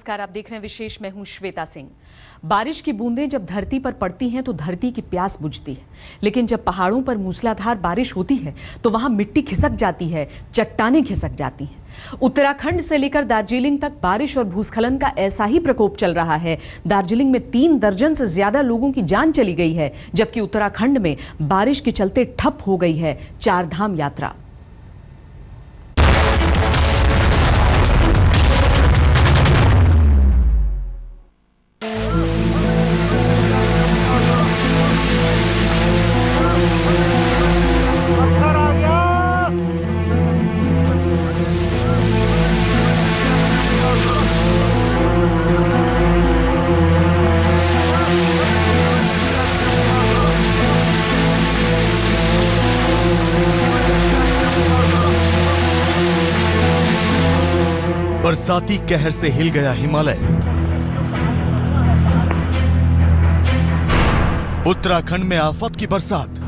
नमस्कार, आप देख रहे हैं विशेष। मैं हूं श्वेता सिंह। बारिश की बूंदें जब धरती पर पड़ती हैं तो धरती की प्यास बुझती है, लेकिन जब पहाड़ों पर मूसलाधार बारिश होती है तो वहां मिट्टी खिसक जाती है, चट्टानें खिसक जाती हैं। उत्तराखंड से लेकर दार्जिलिंग तक बारिश और भूस्खलन का ऐसा ही प्रकोप चल रहा है। दार्जिलिंग में 3 दर्जन से ज्यादा लोगों की जान चली गई है, जबकि उत्तराखंड में बारिश के चलते ठप हो गई है चारधाम यात्रा। बरसाती कहर से हिल गया हिमालय। उत्तराखंड में आफत की बरसात।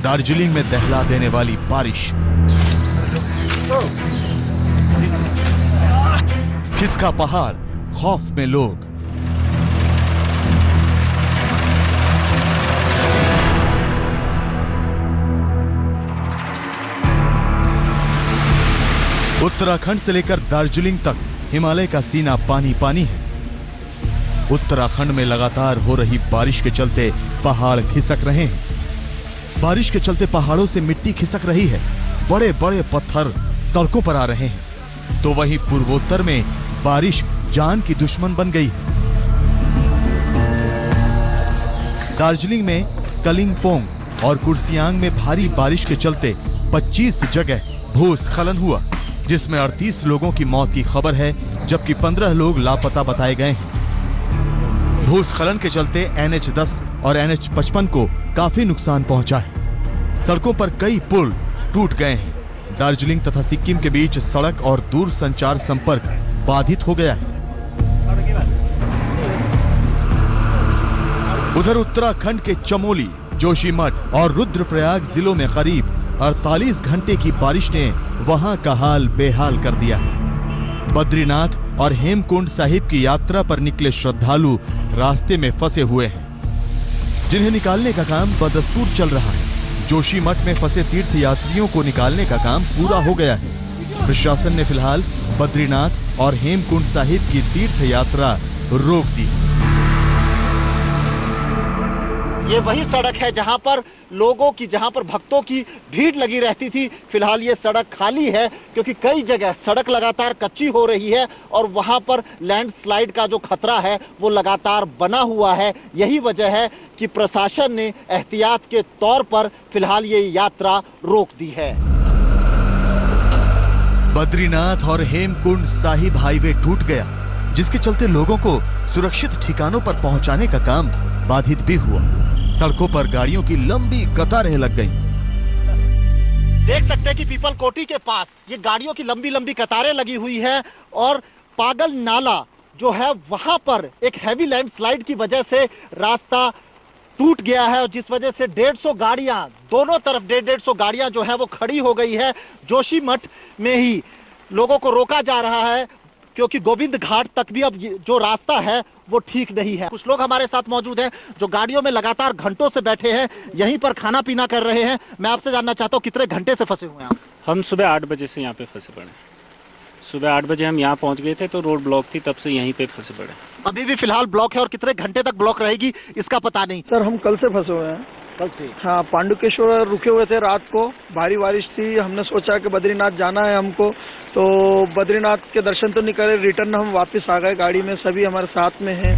दार्जिलिंग में दहला देने वाली बारिश। खिसका पहाड़, खौफ में लोग। उत्तराखंड से लेकर दार्जिलिंग तक हिमालय का सीना पानी पानी है। उत्तराखंड में लगातार हो रही बारिश के चलते पहाड़ खिसक रहे हैं। बारिश के चलते पहाड़ों से मिट्टी खिसक रही है, बड़े बड़े पत्थर सड़कों पर आ रहे हैं। तो वहीं पूर्वोत्तर में बारिश जान की दुश्मन बन गई है। दार्जिलिंग में कलिंपोंग और कुर्सियांग में भारी बारिश के चलते 25 जगह भूस्खलन हुआ, जिसमें 38 लोगों की मौत की खबर है, जबकि 15 लोग लापता बताए गए हैं। भूस्खलन के चलते NH10 और NH55 को काफी नुकसान पहुंचा है। सड़कों पर कई पुल टूट गए हैं। दार्जिलिंग तथा सिक्किम के बीच सड़क और दूर संचार संपर्क बाधित हो गया है। उधर उत्तराखंड के चमोली, जोशीमठ और रुद्रप्रयाग जिलों में करीब 48 घंटे की बारिश ने वहां का हाल बेहाल कर दिया है। बद्रीनाथ और हेमकुंड साहिब की यात्रा पर निकले श्रद्धालु रास्ते में फंसे हुए हैं, जिन्हें निकालने का काम बदस्तूर चल रहा है। जोशीमठ में फंसे तीर्थ यात्रियों को निकालने का काम पूरा हो गया है। प्रशासन ने फिलहाल बद्रीनाथ और हेमकुंड साहिब की तीर्थ यात्रा रोक दी। ये वही सड़क है जहां पर भक्तों की भीड़ लगी रहती थी। फिलहाल ये सड़क खाली है क्योंकि कई जगह सड़क लगातार कच्ची हो रही है और वहां पर लैंडस्लाइड का जो खतरा है वो लगातार बना हुआ है। यही वजह है कि प्रशासन ने एहतियात के तौर पर फिलहाल ये यात्रा रोक दी है। बद्रीनाथ और हेमकुंड साहिब हाईवे टूट गया, जिसके चलते लोगों को सुरक्षित ठिकानों पर पहुंचाने का काम बाधित भी हुआ। सड़कों पर गाड़ियों की लंबी कतारें लग गईं। देख सकते हैं कि पीपल कोटी के पास ये गाड़ियों की लंबी लंबी कतारें लगी हुई है और पागल नाला जो है वहां पर एक हैवी लैंडस्लाइड की वजह से रास्ता टूट गया है और जिस वजह से 150 गाड़ियां दोनों तरफ 150 गाड़ियां जो है वो खड़ी हो गई है। जोशीमठ में ही लोगों को रोका जा रहा है क्योंकि गोविंद घाट तक भी अब जो रास्ता है वो ठीक नहीं है। कुछ लोग हमारे साथ मौजूद हैं जो गाड़ियों में लगातार घंटों से बैठे हैं, यहीं पर खाना पीना कर रहे हैं। मैं आपसे जानना चाहता हूँ कितने घंटे से फंसे हुए हैं आप? हम सुबह 8 बजे से यहाँ पे फंसे पड़े। सुबह 8 बजे हम यहाँ पहुँच गए थे तो रोड ब्लॉक थी, तब से यहीं पे फंसे पड़े। अभी भी फिलहाल ब्लॉक है और कितने घंटे तक ब्लॉक रहेगी इसका पता नहीं। सर हम कल से फंसे हुए हैं। कल से? हाँ, पांडुकेश्वर रुके हुए थे रात को, भारी बारिश थी। हमने सोचा कि बद्रीनाथ जाना है हमको, तो बद्रीनाथ के दर्शन तो नहीं करे, रिटर्न हम वापस आ गए गाड़ी में, सभी हमारे साथ में हैं।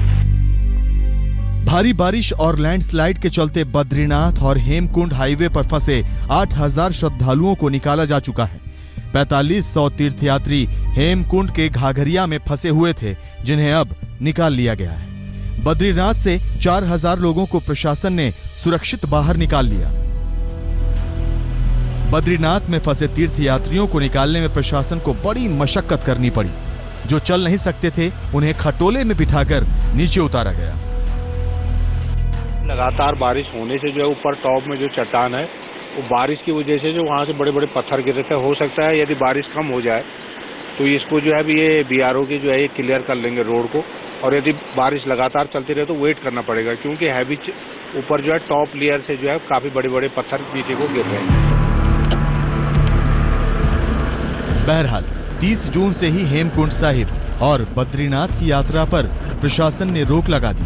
भारी बारिश और लैंडस्लाइड के चलते बद्रीनाथ और हेमकुंड हाईवे पर फंसे 8000 श्रद्धालुओं को निकाला जा चुका है। 4500 तीर्थयात्री हेमकुंड के घाघरिया में फंसे हुए थे, जिन्हें अब निकाल लिया गया है। बद्रीनाथ से 4000 लोगों को प्रशासन ने सुरक्षित बाहर निकाल लिया। बद्रीनाथ में फंसे तीर्थयात्रियों को निकालने में प्रशासन को बड़ी मशक्कत करनी पड़ी। जो चल नहीं सकते थे उन्हें खटोले में बिठाकर नीचे उतारा गया। लगातार बारिश होने से जो है ऊपर टॉप में जो चट्टान है वो बारिश की वजह से जो वहाँ से बड़े बड़े पत्थर गिर रहे थे, हो सकता है यदि बारिश कम हो जाए तो इसको जो है अभी ये BRO की जो है ये क्लियर कर लेंगे रोड को, और यदि बारिश लगातार चलती रहे तो वेट करना पड़ेगा, क्योंकि हैवी ऊपर जो है टॉप लेयर से जो है काफी बड़े बड़े पत्थर नीचे को गिर रहे हैं। बहरहाल 30 जून से ही हेमकुंड साहिब और बद्रीनाथ की यात्रा पर प्रशासन ने रोक लगा दी।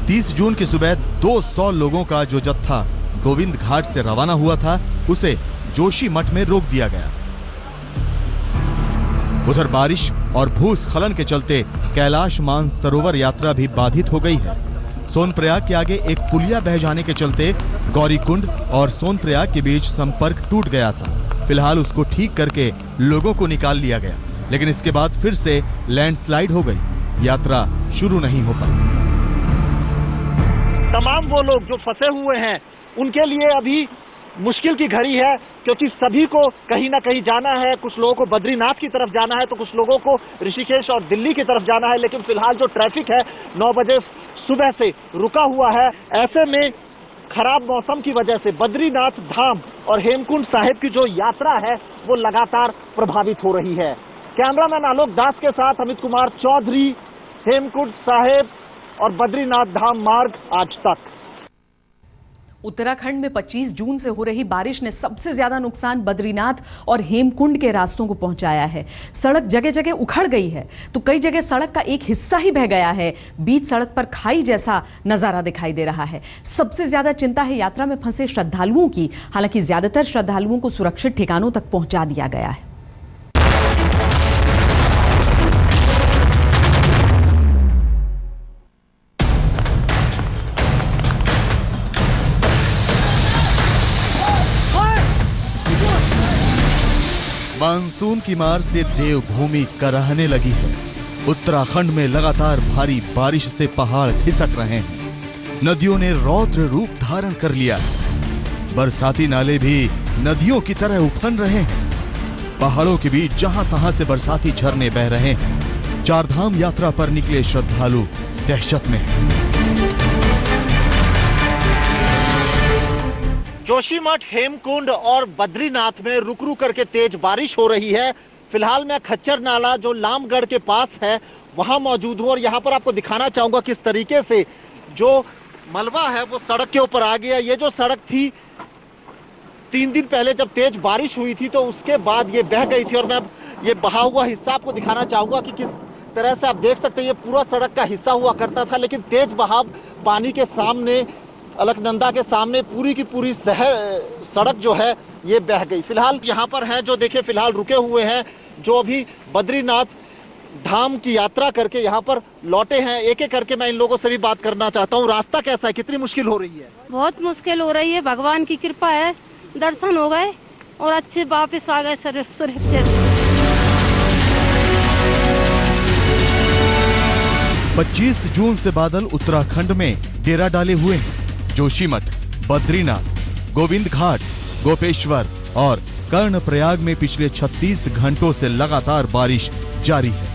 30 जून की सुबह 200 लोगों का जो जत्था गोविंद घाट से रवाना हुआ था उसे जोशी मठ में रोक दिया गया। उधर बारिश और भूस्खलन के चलते कैलाश मानसरोवर यात्रा भी बाधित हो गई है। सोनप्रयाग के आगे एक पुलिया बह जाने के चलते गौरीकुंड और सोनप्रयाग के बीच संपर्क टूट गया था। फिलहाल उसको ठीक करके लोगों को निकाल लिया गया, लेकिन इसके बाद फिर से लैंडस्लाइड हो गई। यात्रा शुरू नहीं हो पाई। तमाम वो लोग जो फंसे हुए हैं उनके लिए अभी मुश्किल की घड़ी है, क्योंकि सभी को कहीं ना कहीं जाना है। कुछ लोगों को बद्रीनाथ की तरफ जाना है तो कुछ लोगों को ऋषिकेश और दिल्ली की तरफ जाना है, लेकिन फिलहाल जो ट्रैफिक है 9 बजे सुबह से रुका हुआ है। ऐसे में खराब मौसम की वजह से बद्रीनाथ धाम और हेमकुंड साहिब की जो यात्रा है वो लगातार प्रभावित हो रही है। कैमरामैन आलोक दास के साथ अमित कुमार चौधरी, हेमकुंड साहिब और बद्रीनाथ धाम मार्ग आज तक। उत्तराखंड में 25 जून से हो रही बारिश ने सबसे ज्यादा नुकसान बद्रीनाथ और हेमकुंड के रास्तों को पहुंचाया है। सड़क जगह जगह उखड़ गई है तो कई जगह सड़क का एक हिस्सा ही बह गया है। बीच सड़क पर खाई जैसा नजारा दिखाई दे रहा है। सबसे ज्यादा चिंता है यात्रा में फंसे श्रद्धालुओं की। हालांकि ज्यादातर श्रद्धालुओं को सुरक्षित ठिकानों तक पहुंचा दिया गया है। मानसून की मार से देवभूमि कराहने लगी है। उत्तराखंड में लगातार भारी बारिश से पहाड़ खिसक रहे हैं। नदियों ने रौद्र रूप धारण कर लिया है। बरसाती नाले भी नदियों की तरह उफन रहे हैं। पहाड़ों के बीच जहां तहां से बरसाती झरने बह रहे हैं। चारधाम यात्रा पर निकले श्रद्धालु दहशत में हैं। जोशीमठ, हेमकुंड और बद्रीनाथ में रुक रुक करके तेज बारिश हो रही है। फिलहाल मैं खच्चर नाला जो लामगढ़ के पास है वहां मौजूद हूं और यहां पर आपको दिखाना चाहूंगा किस तरीके से जो मलबा है वो सड़क के ऊपर आ गया। ये जो सड़क थी 3 दिन पहले जब तेज बारिश हुई थी तो उसके बाद ये बह गई थी और मैं ये बहा हुआ हिस्सा आपको दिखाना चाहूंगा कि किस तरह से आप देख सकते हैं ये पूरा सड़क का हिस्सा हुआ करता था, लेकिन तेज बहाव पानी के सामने, अलकनंदा के सामने पूरी की पूरी सड़क जो है ये बह गई। फिलहाल यहाँ पर है जो देखिए फिलहाल रुके हुए हैं, जो अभी बद्रीनाथ धाम की यात्रा करके यहाँ पर लौटे हैं। एक एक करके मैं इन लोगों से भी बात करना चाहता हूँ। रास्ता कैसा है, कितनी मुश्किल हो रही है? बहुत मुश्किल हो रही है, भगवान की कृपा है, दर्शन हो गए और अच्छे वापस आ गए सुरक्षित। 25 जून से बादल उत्तराखंड में डेरा डाले हुए हैं। जोशीमठ, बद्रीनाथ, गोविंद घाट, गोपेश्वर और कर्णप्रयाग में पिछले 36 घंटों से लगातार बारिश जारी है।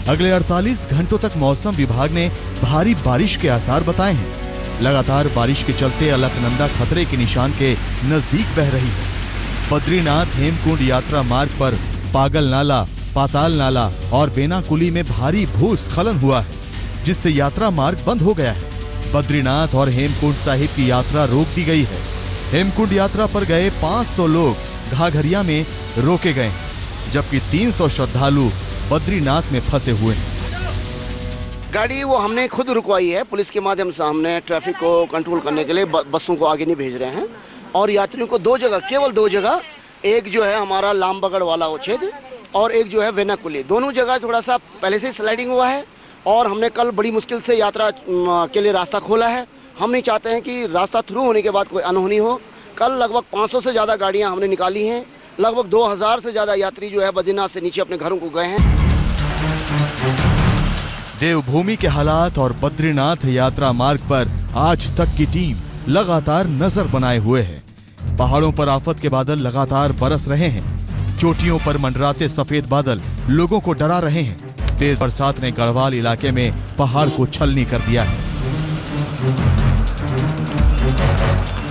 अगले 48 घंटों तक मौसम विभाग ने भारी बारिश के आसार बताए हैं। लगातार बारिश के चलते अलकनंदा खतरे के निशान के नजदीक बह रही है। बद्रीनाथ हेमकुंड यात्रा मार्ग पर पागल नाला, पाताल नाला और बेनाकुली में भारी भूस्खलन हुआ है, जिससे यात्रा मार्ग बंद हो गया है। बद्रीनाथ और हेमकुंड साहिब की यात्रा रोक दी गई है। हेमकुंड यात्रा पर गए 500 लोग घाघरिया में रोके गए, जबकि 300 श्रद्धालु बद्रीनाथ में फंसे हुए हैं। गाड़ी वो हमने खुद रुकवाई है, पुलिस के माध्यम से हमने ट्रैफिक को कंट्रोल करने के लिए बसों को आगे नहीं भेज रहे हैं। और यात्रियों को 2 जगह, केवल 2 जगह, एक जो है हमारा लामबगड़ वाला क्षेत्र और एक जो है वेनाकुली, दोनों जगह थोड़ा सा पहले से स्लाइडिंग हुआ है और हमने कल बड़ी मुश्किल से यात्रा के लिए रास्ता खोला है। हम नहीं चाहते हैं कि रास्ता थ्रू होने के बाद कोई अनहोनी हो। कल लगभग 500 से ज्यादा गाड़ियां हमने निकाली हैं। लगभग 2000 से ज्यादा यात्री जो है बद्रीनाथ से नीचे अपने घरों को गए हैं। देवभूमि के हालात और बद्रीनाथ यात्रा मार्ग पर आज तक की टीम लगातार नजर बनाए हुए है। पहाड़ों पर आफत के बादल लगातार बरस रहे हैं। चोटियों पर मंडराते सफेद बादल लोगों को डरा रहे हैं। तेज बरसात ने गढ़वाल इलाके में पहाड़ को छलनी कर दिया है।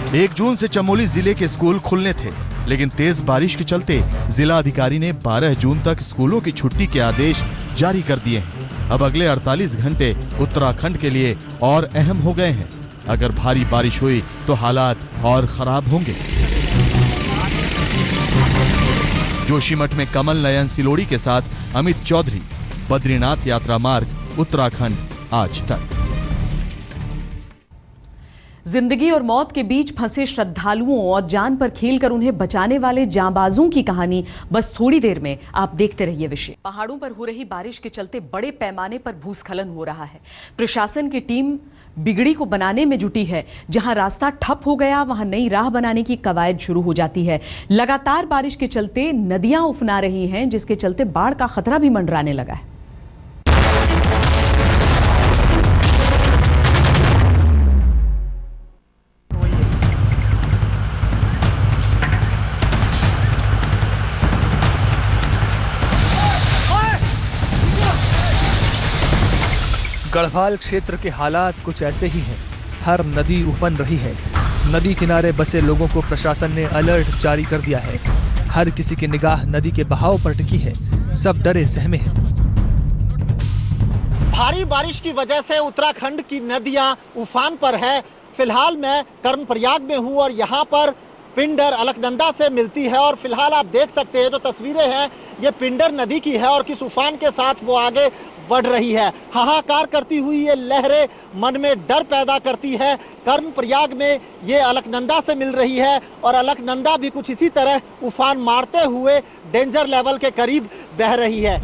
1 जून से चमोली जिले के स्कूल खुलने थे, लेकिन तेज बारिश के चलते जिला अधिकारी ने 12 जून तक स्कूलों की छुट्टी के आदेश जारी कर दिए हैं। अब अगले 48 घंटे उत्तराखंड के लिए और अहम हो गए हैं। अगर भारी बारिश हुई तो हालात और खराब होंगे। जोशीमठ में कमल नयन सिलोड़ी के साथ अमित चौधरी, बद्रीनाथ यात्रा मार्ग, उत्तराखंड आज तक। जिंदगी और मौत के बीच फंसे श्रद्धालुओं और जान पर खेलकर उन्हें बचाने वाले जांबाजों की कहानी बस थोड़ी देर में आप देखते रहिए विषय। पहाड़ों पर हो रही बारिश के चलते बड़े पैमाने पर भूस्खलन हो रहा है। प्रशासन की टीम बिगड़ी को बनाने में जुटी है। जहां रास्ता ठप हो गया वहां नई राह बनाने की कवायद शुरू हो जाती है। लगातार बारिश के चलते नदियां उफना रही हैं, जिसके चलते बाढ़ का खतरा भी मंडराने लगा है। गढ़वाल क्षेत्र के हालात कुछ ऐसे ही हैं। हर नदी उफन रही है। नदी किनारे बसे लोगों को प्रशासन ने अलर्ट जारी कर दिया है। हर किसी की निगाह नदी के बहाव पर टिकी है। सब डरे सहमे हैं। भारी बारिश की वजह से उत्तराखंड की नदियां उफान पर है। फिलहाल मैं कर्णप्रयाग में हूं और यहाँ पर पिंडर अलकनंदा से मिलती है और फिलहाल आप देख सकते हैं जो तस्वीरें हैं ये पिंडर नदी की है और किस उफान के साथ वो आगे बढ़ रही है। हाहाकार करती हुई ये लहरें मन में डर पैदा करती है। कर्णप्रयाग में ये अलकनंदा से मिल रही है और अलकनंदा भी कुछ इसी तरह उफान मारते हुए डेंजर लेवल के करीब बह रही है।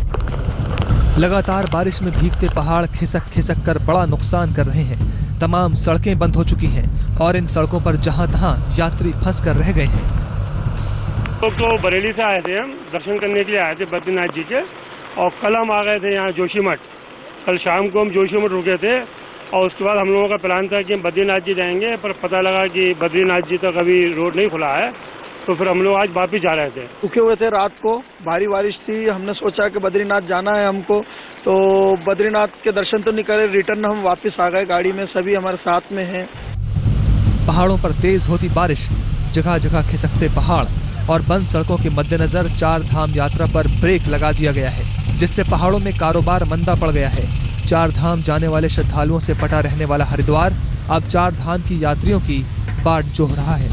लगातार बारिश में भीगते पहाड़ खिसक खिसक कर बड़ा नुकसान कर रहे हैं। तमाम सड़कें बंद हो चुकी हैं और इन सड़कों पर जहां तहां यात्री फंस कर रह गए हैं। तो बरेली से आए थे, हम दर्शन करने के लिए आए थे बद्रीनाथ जी के, और कल हम आ गए थे यहाँ जोशीमठ। कल शाम को हम जोशीमठ रुके थे और उसके बाद हम लोगों का प्लान था कि हम बद्रीनाथ जी जाएंगे, पर पता लगा कि बद्रीनाथ जी तक अभी रोड नहीं खुला है, तो फिर हम लोग आज वापिस जा रहे थे। रुके हुए थे रात को, भारी बारिश थी। हमने सोचा कि बद्रीनाथ जाना है हमको, तो बद्रीनाथ के दर्शन तो नहीं करे, रिटर्न हम वापस आ गए गाड़ी में। सभी हमारे साथ में हैं। पहाड़ों पर तेज होती बारिश, जगह जगह खिसकते पहाड़ और बंद सड़कों के मद्देनजर 4 धाम यात्रा पर ब्रेक लगा दिया गया है, जिससे पहाड़ों में कारोबार मंदा पड़ गया है। 4 धाम जाने वाले श्रद्धालुओं से पटा रहने वाला हरिद्वार अब 4 धाम की यात्रियों की बाट जोह रहा है।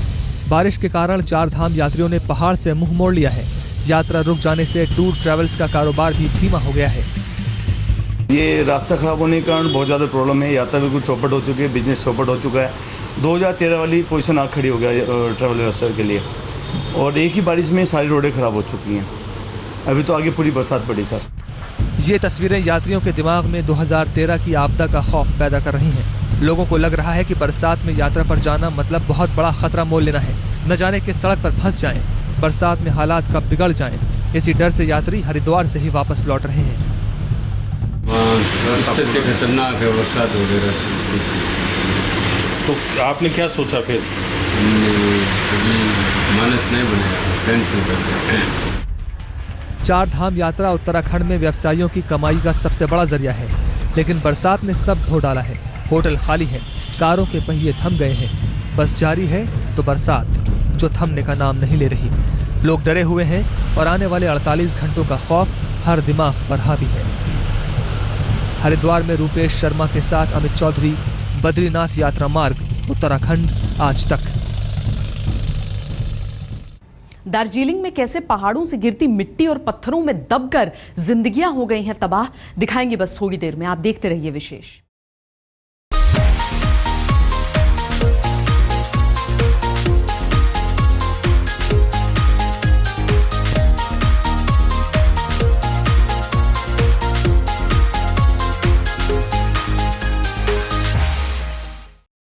बारिश के कारण 4 धाम यात्रियों ने पहाड़ से मुंह मोड़ लिया है। यात्रा रुक जाने से टूर ट्रेवल्स का कारोबार भी धीमा हो गया है। ये रास्ता खराब होने के कारण बहुत ज़्यादा प्रॉब्लम है। यात्रा बिल्कुल चौपट हो चुकी है, बिजनेस चौपट हो चुका है। 2013 वाली पोजीशन आ खड़ी हो गया ट्रैवल व्यवस्था के लिए, और एक ही बारिश में सारी रोडें खराब हो चुकी हैं। अभी तो आगे पूरी बरसात पड़ी सर। ये तस्वीरें यात्रियों के दिमाग में 2013 की आपदा का खौफ पैदा कर रही हैं। लोगों को लग रहा है कि बरसात में यात्रा पर जाना मतलब बहुत बड़ा खतरा मोल लेना है। न जाने कि सड़क पर फंस जाएं, बरसात में हालात कब बिगड़ जाएं। इसी डर से यात्री हरिद्वार से ही वापस लौट रहे हैं। खतरनाक है, बरसात हो रही है। तो आपने क्या सोचा फिर? मानस नहीं बनेगा, टेंशन करते हैं। 4 धाम यात्रा उत्तराखंड में व्यवसायियों की कमाई का सबसे बड़ा जरिया है, लेकिन बरसात ने सब धो डाला है। होटल खाली हैं, कारों के पहिए थम गए हैं। बस जारी है तो बरसात, जो थमने का नाम नहीं ले रही। लोग डरे हुए हैं और आने वाले 48 घंटों का खौफ हर दिमाग पर हावी है। हरिद्वार में रूपेश शर्मा के साथ अमित चौधरी, बद्रीनाथ यात्रा मार्ग, उत्तराखंड आज तक। दार्जिलिंग में कैसे पहाड़ों से गिरती मिट्टी और पत्थरों में दबकर जिंदगियां हो गई हैं तबाह, दिखाएंगे बस थोड़ी देर में। आप देखते रहिए विशेष।